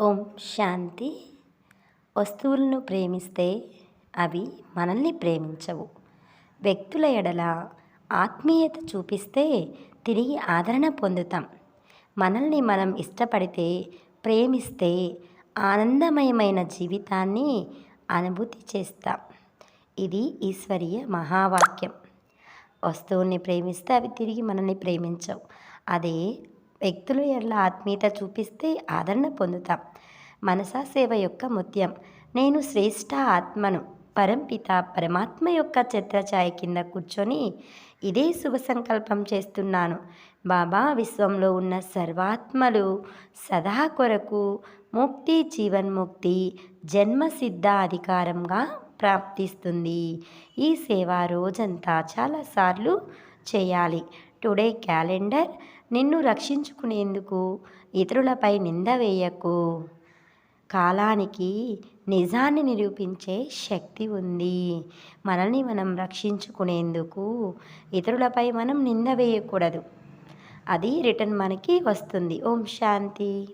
ఓం శాంతి. వస్తువులను ప్రేమిస్తే అవి మనల్ని ప్రేమించవు. వ్యక్తుల ఎడల ఆత్మీయత చూపిస్తే తిరిగి ఆదరణ పొందుతాం. మనల్ని మనం ఇష్టపడితే, ప్రేమిస్తే ఆనందమయమైన జీవితాన్ని అనుభూతి చేస్తాం. ఇది ఈశ్వరీయ మహావాక్యం. వస్తువుల్ని ప్రేమిస్తే అవి తిరిగి మనల్ని ప్రేమించవు. అదే వ్యక్తుల ఎడల ఆత్మీయత చూపిస్తే ఆదరణ పొందుతాం. మనసా సేవ యొక్క ముత్యం. నేను శ్రేష్ఠ ఆత్మను. పరంపిత పరమాత్మ యొక్క ఛత్రఛాయ కింద కూర్చొని ఇదే శుభ సంకల్పం చేస్తున్నాను. బాబా, విశ్వంలో ఉన్న సర్వాత్మలు సదా కొరకు ముక్తి, జీవన్ముక్తి, జన్మసిద్ధ అధికారంగా ప్రాప్తిస్తుంది. ఈ సేవ రోజంతా చాలాసార్లు చేయాలి. Today calendar. నిన్ను రక్షించుకునేందుకు ఇతరులపై నింద వేయకు. కాలానికి నిజాన్ని నిరూపించే శక్తి ఉంది. మనల్ని మనం రక్షించుకునేందుకు ఇతరులపై మనం నింద వేయకూడదు. అది రిటర్న్ మనకి వస్తుంది. ఓం శాంతి.